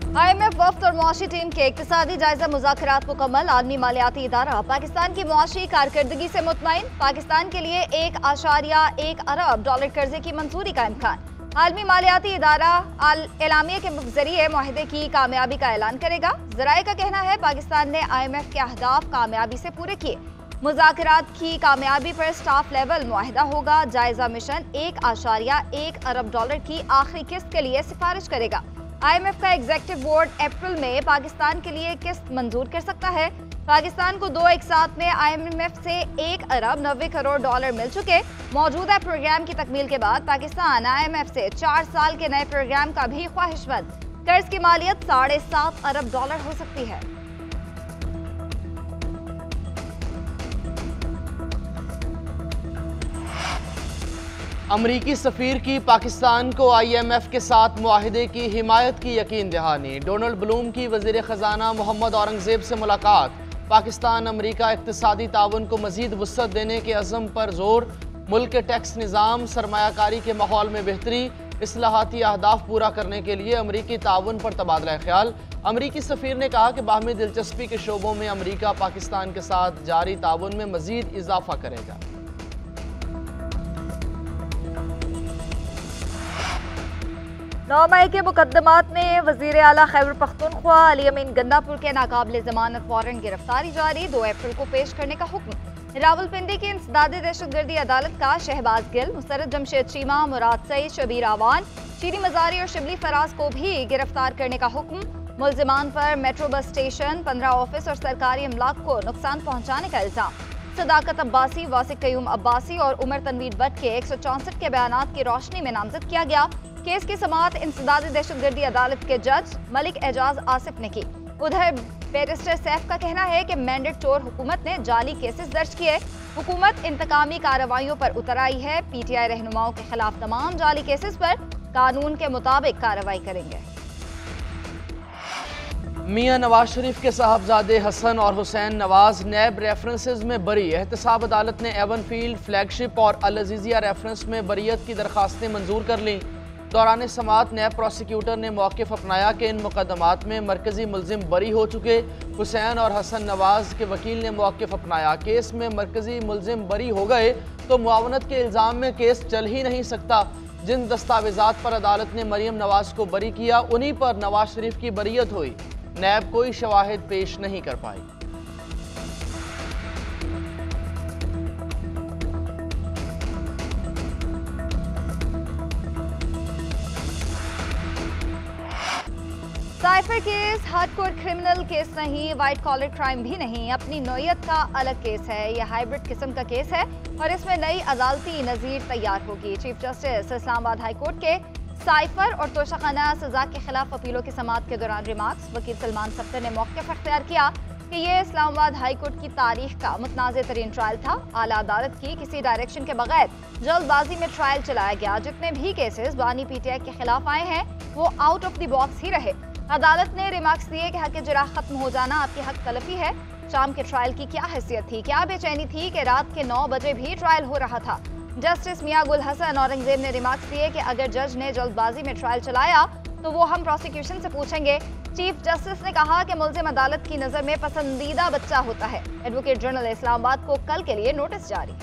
IMF वफ्द और मुआशी team के इक्तिसादी जायजा मुज़ाकरात मुकम्मल। आलमी मालियाती इदारा पाकिस्तान की मुआशी कारकर्दगी से मुतमईन। पाकिस्तान के लिए $1.1 अरब कर्जे की मंजूरी का इम्कान। आलमी मालियाती इदारा एलामिया के जरिए मुआहदे की कामयाबी का ऐलान करेगा। ज़राए का कहना है पाकिस्तान ने IMF के अहदाफ कामयाबी से पूरे किए। मुज़ाकरात की कामयाबी पर स्टाफ लेवल मुआहदा होगा। जायजा मिशन $1.1 अरब की आखिरी किस्त के लिए सिफारिश करेगा। IMF का एग्जीक्यूटिव बोर्ड अप्रैल में पाकिस्तान के लिए किस्त मंजूर कर सकता है। पाकिस्तान को 2 एक साथ में IMF से $1.90 अरब मिल चुके। मौजूदा प्रोग्राम की तकमील के बाद पाकिस्तान IMF से 4 साल के नए प्रोग्राम का भी ख्वाहिशमंद। कर्ज की मालियत $7.5 अरब हो सकती है। अमरीकी सफ़ीर की पाकिस्तान को IMF के साथ मुआहदे की हिमायत की यकीन दहानी। डोनाल्ड ब्लूम की वज़ीर ख़जाना मोहम्मद औरंगज़ेब से मुलाकात। पाकिस्तान अमरीका इक़्तिसादी ताउन को मज़ीद वुसअत देने के अज़म पर जोर। मुल्क के टैक्स निज़ाम, सरमायाकारी के माहौल में बेहतरी, इस्लाहाती अहदाफ पूरा करने के लिए अमरीकी ताउन पर तबादला ख्याल। अमरीकी सफ़ीर ने कहा कि बाहमी दिलचस्पी के शोबों में अमरीका पाकिस्तान के साथ जारी ताउन में मज़ीद इजाफा करेगा। 9 मई के मुकदमात में वज़ीर आला खैबर पख्तूनख्वा अली अमीन गंदापुर के नाकाबिले ज़मानत वारंट गिरफ्तारी जारी। 2 अप्रैल को पेश करने का हुक्म। रावलपिंडी की इंसदादी दहशतगर्दी अदालत का शहबाज गिल, मुसरत जमशेद चीमा, मुराद सईद, शबीर आवान, चीनी मजारी और शिबली फराज को भी गिरफ्तार करने का हुक्म। मुलजिमान पर मेट्रो बस स्टेशन, 15 ऑफिस और सरकारी अमलाक को नुकसान पहुँचाने का इल्ज़ाम। सदाकत अब्बासी, वासिक कयूम अब्बासी और उमर तनवीर भट्ट के 164 के बयानात की रोशनी में नामजद किया गया। केस की समाअत इंसदादी दहशतगर्दी अदालत के जज मलिक एजाज आसिफ ने की। उधर बैरिस्टर सैफ का कहना है कि मैंडेटोर हुकूमत ने जाली केसेस दर्ज किए। हुकूमत इंतकामी कार्रवाइयों पर उतर आई है। PTI रहनुमाओं के खिलाफ तमाम जाली केसेस पर कानून के मुताबिक कार्रवाई करेंगे। मियां नवाज शरीफ के साहबजादे हसन और हुसैन नवाज नैब रेफरेंसेज में बरी। एहतसाब अदालत ने एवन फील्ड, फ्लैगशिप और अल अजीजिया रेफरेंस में बरीयत की दरखास्तें मंजूर कर लीं। दौरान समाअत नैब प्रोसिक्यूटर ने मौक़िफ़ अपनाया कि इन मुकदमात में मरकजी मुलजिम बरी हो चुके। हुसैन और हसन नवाज के वकील ने मौक़िफ़ अपनाया केस में मरकजी मुलजिम बरी हो गए तो मुआवनत के इल्ज़ाम में केस चल ही नहीं सकता। जिन दस्तावेज़ात पर अदालत ने मरीम नवाज को बरी किया उन्हीं पर नवाज शरीफ की बरीयत हुई। नैब कोई शवाहिद पेश नहीं कर पाई। Cipher case hardcore criminal case नहीं, वाइट कॉलर क्राइम भी नहीं, अपनी नौयत का अलग केस है। यह हाइब्रिड किस्म का केस है और इसमें नई अदालती नज़ीर तैयार होगी। Chief justice Islamabad high court के साइफर और तोशाखाना सजा के खिलाफ अपीलों की समाअत के दौरान रिमार्क्स। वकील सलमान सफ्तर ने मौक़िफ़ अख्तियार किया कि ये इस्लामाबाद हाई कोर्ट की तारीख का मुतनाज़ तरीन ट्रायल था। आला अदालत की किसी डायरेक्शन के बगैर जल्दबाजी में ट्रायल चलाया गया। जितने भी केसेस बानी PTI के खिलाफ आए हैं वो आउट ऑफ द बॉक्स ही रहे। अदालत ने रिमार्क्स दिए कि हक जराह खत्म हो जाना आपकी हक तलफी है। शाम के ट्रायल की क्या हैसियत थी, क्या बेचैनी थी कि रात के 9 बजे भी ट्रायल हो रहा था। जस्टिस मियां गुल हसन औरंगजेब ने रिमार्क्स दिए कि अगर जज ने जल्दबाजी में ट्रायल चलाया तो वो हम प्रोसिक्यूशन से पूछेंगे। चीफ जस्टिस ने कहा कि मुल्जिम अदालत की नज़र में पसंदीदा बच्चा होता है। एडवोकेट जनरल इस्लामाबाद को कल के लिए नोटिस जारी।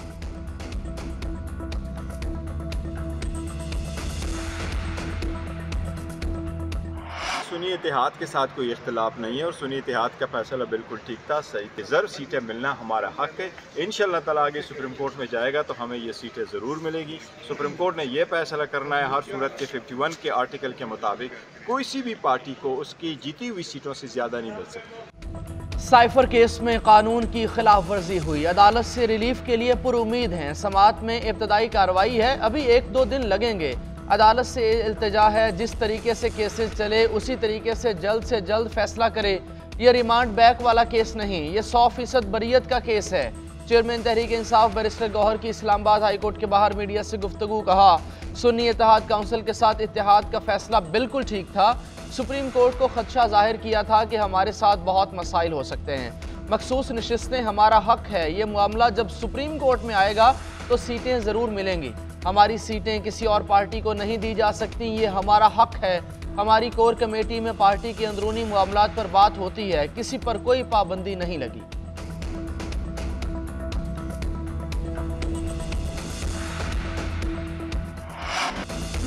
सुन्नी इत्तेहाद के साथ कोई इख्तिलाफ नहीं है और सुन्नी इत्तेहाद का फैसला बिल्कुल ठीक था, सही। रिजर्व सीटें मिलना हमारा हक है। इंशाअल्लाह ताला आगे सुप्रीम कोर्ट में जाएगा तो हमें ये सीटें ज़रूर मिलेगी। सुप्रीम कोर्ट ने यह फैसला करना है हर सूरत के 51 के आर्टिकल के मुताबिक कोई सी भी पार्टी को उसकी जीती हुई सीटों से ज़्यादा नहीं मिल सकती। साइफर केस में कानून की खिलाफ वर्जी हुई। अदालत से रिलीफ के लिए पुरुमीद हैं। समाअत में इब्तदाई कार्रवाई है, अभी 1-2 दिन लगेंगे। अदालत से इल्तिजा है जिस तरीके से केसेस चले उसी तरीके से जल्द फैसला करे। यह रिमांड बैक वाला केस नहीं, ये 100% बरीयत का केस है। चेयरमैन तहरीक इंसाफ बैरिस्टर गौहर की इस्लामाबाद हाई कोर्ट के बाहर मीडिया से गुफ्तगू। कहा सुन्नी इत्तेहाद काउंसिल के साथ इत्तेहाद का फैसला बिल्कुल ठीक था। सुप्रीम कोर्ट को खदशा जाहिर किया था कि हमारे साथ बहुत मसाइल हो सकते हैं। मखसूस नशिस्तें हमारा हक है। ये मामला जब सुप्रीम कोर्ट में आएगा तो सीटें ज़रूर मिलेंगी। हमारी सीटें किसी और पार्टी को नहीं दी जा सकती, ये हमारा हक है। हमारी कोर कमेटी में पार्टी के अंदरूनी मामलात पर बात होती है, किसी पर कोई पाबंदी नहीं लगी।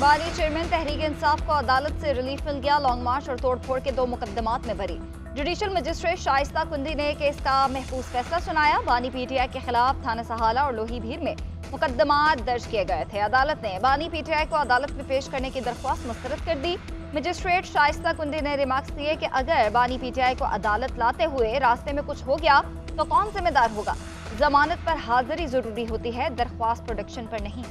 बानी चेयरमैन तहरीक इंसाफ को अदालत से रिलीफ मिल गया। लॉन्ग मार्च और तोड़फोड़ के 2 मुकदमात में बरी। जुडिशल मजिस्ट्रेट शाइस्ता कुंडी ने केस का महफूज फैसला सुनाया। बानी पीटीआई के खिलाफ थाना सहाला और लोही भीर में मुकदमात दर्ज किए गए थे। अदालत ने बानी पीटीआई को अदालत में पेश करने की दरख्वास्त मुस्तरद कर दी। मजिस्ट्रेट शाइस्ता कुंडी ने रिमार्क्स दिए कि अगर बानी पीटीआई को अदालत लाते हुए रास्ते में कुछ हो गया तो कौन जिम्मेदार होगा। जमानत पर हाजिरी जरूरी होती है, दरख्वास्त प्रोडक्शन पर नहीं।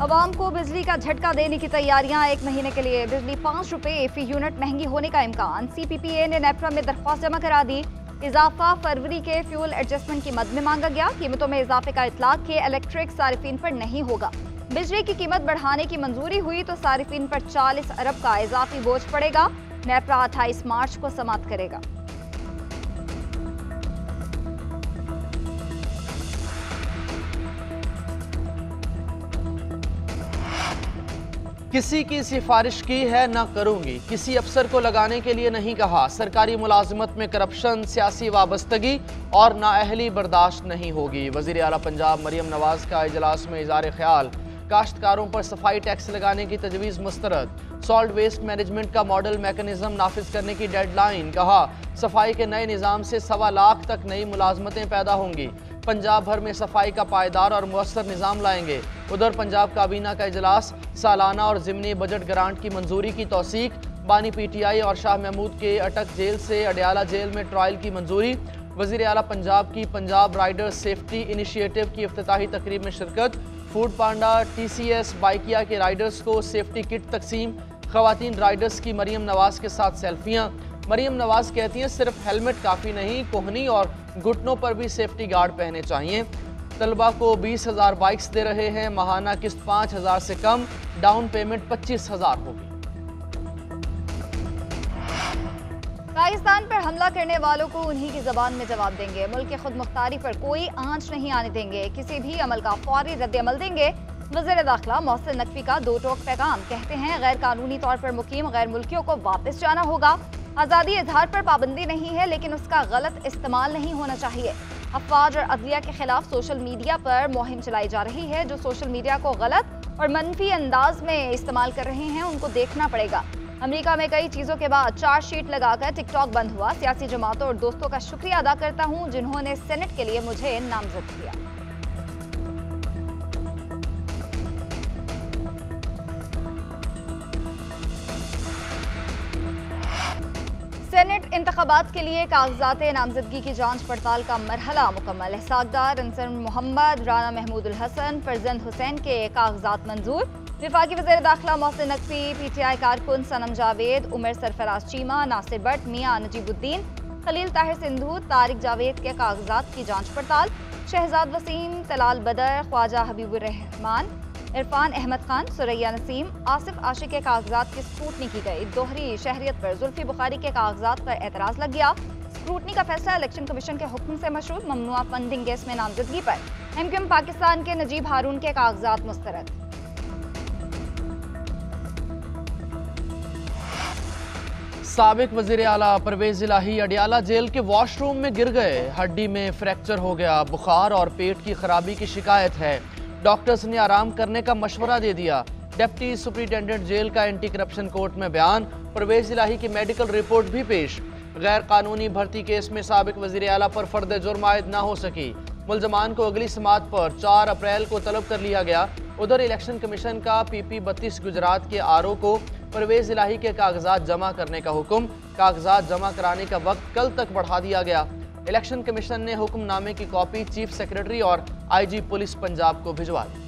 अवाम को बिजली का झटका देने की तैयारियां। 1 महीने के लिए बिजली 5 रुपए फी यूनिट महंगी होने का इम्कान। CPPA ने नेपरा में दरख्वास्त जमा करा दी। इजाफा फरवरी के फ्यूल एडजस्टमेंट की मद में मांगा गया। कीमतों में इजाफे का इतलाक के इलेक्ट्रिक सारिफीन पर नहीं होगा। बिजली की कीमत बढ़ाने की मंजूरी हुई तो सारिफीन पर 40 अरब का इजाफी बोझ पड़ेगा। नेपरा 28 मार्च को समाप्त करेगा। किसी की सिफारिश की है ना करूंगी, किसी अफसर को लगाने के लिए नहीं कहा। सरकारी मुलाजमत में करप्शन, सियासी वाबस्तगी और नाअहली बर्दाश्त नहीं होगी। वज़ीर आला पंजाब मरियम नवाज का इजलास में इज़हार ख्याल। काश्तकारों पर सफाई टैक्स लगाने की तजवीज़ मुस्तरद। सॉल्ट वेस्ट मैनेजमेंट का मॉडल मैकेनिज्म नाफिज करने की डेडलाइन। कहा सफाई के नए निज़ाम से 1.25 लाख तक नई मुलाजमतें पैदा होंगी। पंजाब भर में सफाई का पायदार और मुअस्सर निज़ाम लाएंगे। उधर पंजाब काबीना का इजलास। सालाना और ज़िमनी बजट ग्रांट की मंजूरी की तौसीक। बानी PTI और शाह महमूद के अटक जेल से अडयाला जेल में ट्रायल की मंजूरी। वज़ीर आला पंजाब की पंजाब राइडर्स सेफ्टी इनिशिएटिव की इफ्तिताही तकरीब में शिरकत। फूड पांडा TCS बाइकिया के राइडर्स को सेफ्टी किट तकसीम। ख़वातीन राइडर्स की मरियम नवाज के साथ सेल्फियाँ। मरियम नवाज कहती हैं सिर्फ हेलमेट काफ़ी नहीं, कोहनी और घुटनों पर भी सेफ्टी गार्ड पहने चाहिए। तलबा को 20,000 बाइक्स दे रहे हैं। माहाना किस्त 5,000 से कम, डाउन पेमेंट 25,000 होगी। पाकिस्तान पर हमला करने वालों को उन्हीं की जबान में जवाब देंगे। मुल्क की खुद मुख्तारी पर कोई आंच नहीं आने देंगे। किसी भी अमल का फौरी रद्द-ए-अमल देंगे। वज़ीर दाखिला मोहसिन नकवी का 2 टोक पैगाम। कहते हैं गैर कानूनी तौर पर मुकीम गैर मुल्कियों को वापस जाना होगा। आज़ादी इजहार पर पाबंदी नहीं है, लेकिन उसका गलत इस्तेमाल नहीं होना चाहिए। अफवाज और अदलिया के खिलाफ सोशल मीडिया पर मुहिम चलाई जा रही है। जो सोशल मीडिया को गलत और मनफी अंदाज में इस्तेमाल कर रहे हैं उनको देखना पड़ेगा। अमेरिका में कई चीज़ों के बाद चार्जशीट लगाकर टिकटॉक बंद हुआ। सियासी जमातों और दोस्तों का शुक्रिया अदा करता हूँ जिन्होंने सेनेट के लिए मुझे नामजद किया। सेनेट इंतखाबात के लिए कागजात नामजदगी की जांच पड़ताल का मरहला मुकम्मल। इसहाकदार, अंसर मोहम्मद, राना महमूदुल हसन, फरजंद हुसैन के कागजात मंजूर। वफाकी वज़ीर दाखिला मोहसिन नकवी, PTI कारकुन सनम जावेद, उमर सरफराज चीमा, नासिर भट्ट, मियां नजीबुद्दीन, खलील ताहिर सिंधु, तारिक जावेद के कागजात की जांच पड़ताल। शहजाद वसीम, तलाल बदर, ख्वाजा हबीबुर रहमान, इरफान अहमद खान, सुरैया नसीम, आसिफ आशिक के कागजात की स्क्रूटनी की गई। दोहरी शहरियत पर जुल्फी बुखारी के कागजात पर एतराज़ लग गया। स्क्रूटनी का फैसला इलेक्शन कमीशन के हुक्म से मशरूत। ममनुआ फंडिंग केस में नामजदगी पर MQM पाकिस्तान के नजीब हारून के कागजात मुस्तरद। साबिक वज़ीर आला परवेज़ इलाही अडयाला जेल के वॉशरूम में गिर गए। हड्डी में फ्रैक्चर हो गया। बुखार और पेट की खराबी की शिकायत है। डॉक्टर्स ने आराम करने का मशवरा दे दिया। डिप्टी सुपरिटेंडेंट जेल का एंटी करप्शन कोर्ट में बयान। परवेज़ इलाही की मेडिकल रिपोर्ट भी पेश। गैर कानूनी भर्ती केस में साबिक वज़ीर आला पर फर्द जुर्म आयद न हो सकी। मुलजमान को अगली समात पर 4 अप्रैल को तलब कर लिया गया। उधर इलेक्शन कमीशन का PP 32 गुजरात के RO को परवेज़ इलाही के कागजात जमा करने का हुक्म। कागजात जमा कराने का वक्त कल तक बढ़ा दिया गया। इलेक्शन कमीशन ने हुक्मनामे की कॉपी चीफ सेक्रेटरी और IG पुलिस पंजाब को भिजवा दी।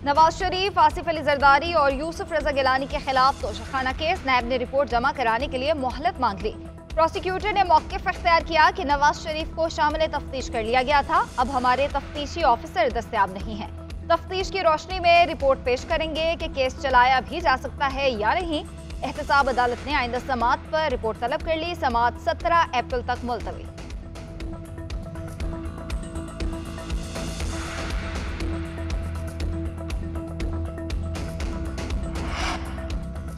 नवाज शरीफ, आसिफ अली जरदारी और यूसुफ रजा गिलानी के खिलाफ तोशाखाना केस। नैब ने रिपोर्ट जमा कराने के लिए मोहलत मांग ली। प्रोसिक्यूटर ने मौक़िफ़ इख्तियार किया कि नवाज शरीफ को शामिल तफ्तीश कर लिया गया था। अब हमारे तफ्तीशी ऑफिसर दस्तयाब नहीं है। तफ्तीश की रोशनी में रिपोर्ट पेश करेंगे कि केस चलाया भी जा सकता है या नहीं। एहतसाब अदालत ने आइंदा समाअत पर रिपोर्ट तलब कर ली। समाअत 17 अप्रैल तक मुलतवी।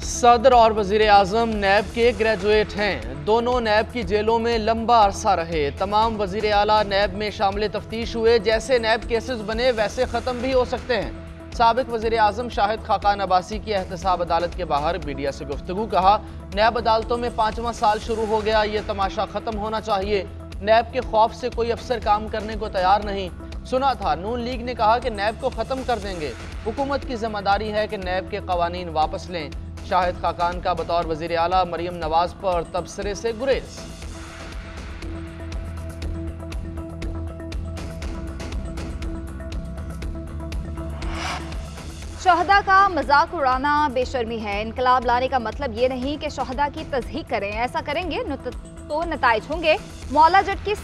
सदर और वजीर आजम नैब के ग्रेजुएट हैं। दोनों नैब की जेलों में लंबा अरसा रहे। तमाम वजीर आला नैब में शामिल तफ्तीश हुए। जैसे नैब केसेस बने वैसे ख़त्म भी हो सकते हैं। साबिक वजीर आजम शाहिद खाकान अब्बासी की एहतसाब अदालत के बाहर मीडिया से गुफ्तगू। कहा, नैब अदालतों में 5वां साल शुरू हो गया, ये तमाशा ख़त्म होना चाहिए। नैब के खौफ से कोई अफसर काम करने को तैयार नहीं। सुना था नून लीग ने कहा कि नैब को ख़त्म कर देंगे। हुकूमत की जिम्मेदारी है कि नैब के कवानीन वापस लें। शाहिद खाकान का बतौर वजीर आला मरियम नवाज पर तबसरे से गुरेज। शहदा का मजाक उड़ाना बेशर्मी है। इनकलाब लाने का मतलब ये नहीं कि शहदा की तस्दीक करें। ऐसा करेंगे तो नताइज होंगे। मौला जट की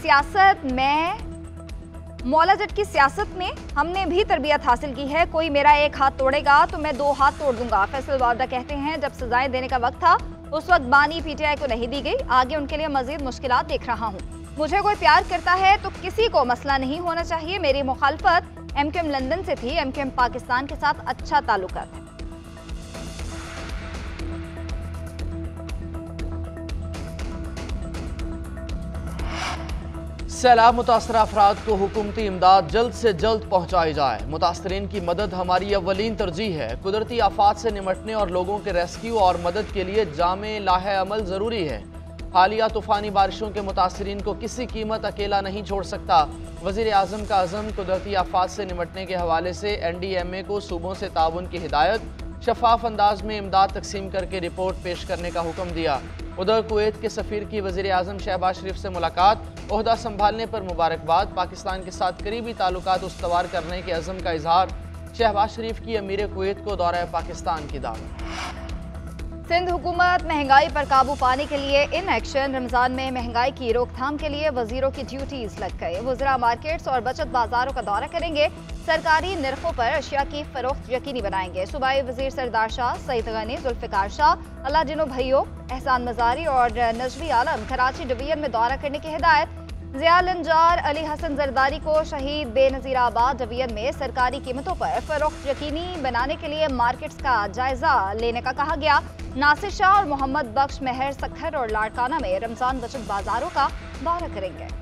सियासत में हमने भी तरबियत हासिल की है। कोई मेरा एक हाथ तोड़ेगा तो मैं 2 हाथ तोड़ दूंगा। फैसल वादा कहते हैं, जब सजाएं देने का वक्त था उस वक्त बानी पीटीआई को नहीं दी गई। आगे उनके लिए मजीद मुश्किलात देख रहा हूँ। मुझे कोई प्यार करता है तो किसी को मसला नहीं होना चाहिए। मेरी मुखालफत एमकेएम लंदन से थी। एमकेएम पाकिस्तान के साथ अच्छा ताल्लुकात है। सैलाब मुतासर अफराद को हुकूमती इमदाद जल्द से जल्द पहुँचाई जाए। मुतासरीन की मदद हमारी अव्वलीन तरजीह है। कुदरती आफात से निमटने और लोगों के रेस्क्यू और मदद के लिए जामे लाहे अमल ज़रूरी है। हालिया तूफ़ानी बारिशों के मुतासरीन को किसी कीमत अकेला नहीं छोड़ सकता। वज़ीर आज़म का अज़म कुदरती आफात से निमटने के हवाले से NDMA को सूबों से ताउन की हिदायत, शफाफ अंदाज में इमदाद तकसीम करके रिपोर्ट पेश करने का हुक्म दिया। उधर कुवैत के सफ़ीर की वज़ीर आज़म शहबाज शरीफ से मुलाकात, ओहदा संभालने पर मुबारकबाद। पाकिस्तान के साथ करीबी ताल्लुकात उस्तवार करने के अज़म का इजहार। शहबाज शरीफ की अमीर कुवैत को दौरा पाकिस्तान की दावत। सिंध हुकूमत महंगाई पर काबू पाने के लिए इन एक्शन। रमजान में महंगाई की रोकथाम के लिए वजीरों की ड्यूटीज लग गए। वज़रा मार्केट्स और बचत बाजारों का दौरा करेंगे। सरकारी निर्खों पर अशिया की फरोख्त यकीनी बनाएंगे। सूबाई वजीर सरदार शाह, सईद गनी, जुल्फ़िकार शाह, अलादिनो भैयो, एहसान मजारी और नजवी आलम कराची डिवीजन में दौरा करने की हिदायत। ज़ियाल अंजार, अली हसन जरदारी को शहीद बेनज़ीराबाद डिवीजन में सरकारी कीमतों पर फरोख्त यकीनी बनाने के लिए मार्केट्स का जायजा लेने का कहा गया। नासिर शाह और मोहम्मद बख्श महर सखर और लाड़काना में रमजान बचत बाजारों का दौरा करेंगे।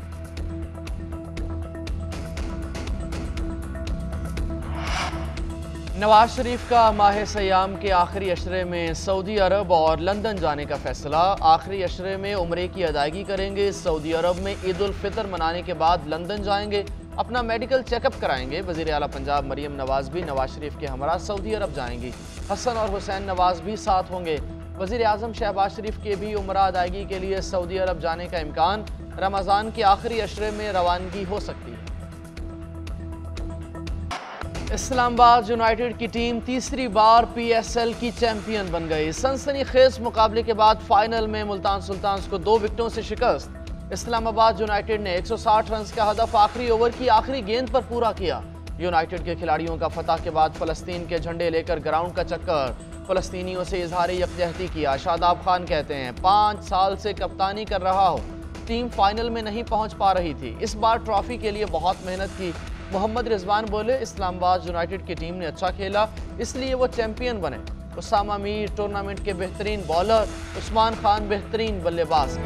नवाज शरीफ का माह सयाम के आखिरी अशरे में सऊदी अरब और लंदन जाने का फैसला। आखिरी अशरे में उम्रे की अदायगी करेंगे। सऊदी अरब में ईद उल फितर मनाने के बाद लंदन जाएंगे, अपना मेडिकल चेकअप कराएंगे। वज़ीर आला पंजाब मरियम नवाज भी नवाज शरीफ के हमरा सऊदी अरब जाएंगी। हसन और हुसैन नवाज भी साथ होंगे। वज़ीर आज़म शहबाज शरीफ के भी उम्रा अदायगी के लिए सऊदी अरब जाने का इम्कान। रमज़ान के आखिरी अशरे में रवानगी हो सकती है। इस्लामाबाद यूनाइटेड की टीम तीसरी बार PSL की चैंपियन बन गई। सनसनीखेज मुकाबले के बाद फाइनल में मुल्तान सुल्तान्स को 2 विकेटों से शिकस्त। इस्लामाबाद यूनाइटेड ने 160 रन का हदफ आखिरी ओवर की आखिरी गेंद पर पूरा किया। यूनाइटेड के खिलाड़ियों का फतह के बाद फ़लस्तीन के झंडे लेकर ग्राउंड का चक्कर। फ़लस्तीनियों से इजहार यकजहती किया। शादाब खान कहते हैं, 5 साल से कप्तानी कर रहा हूँ, टीम फाइनल में नहीं पहुँच पा रही थी, इस बार ट्रॉफी के लिए बहुत मेहनत की। मोहम्मद रिजवान बोले, इस्लामाबाद यूनाइटेड की टीम ने अच्छा खेला इसलिए वो चैंपियन बने। उसामा मीर टूर्नामेंट के बेहतरीन बॉलर, उस्मान खान बेहतरीन बल्लेबाज।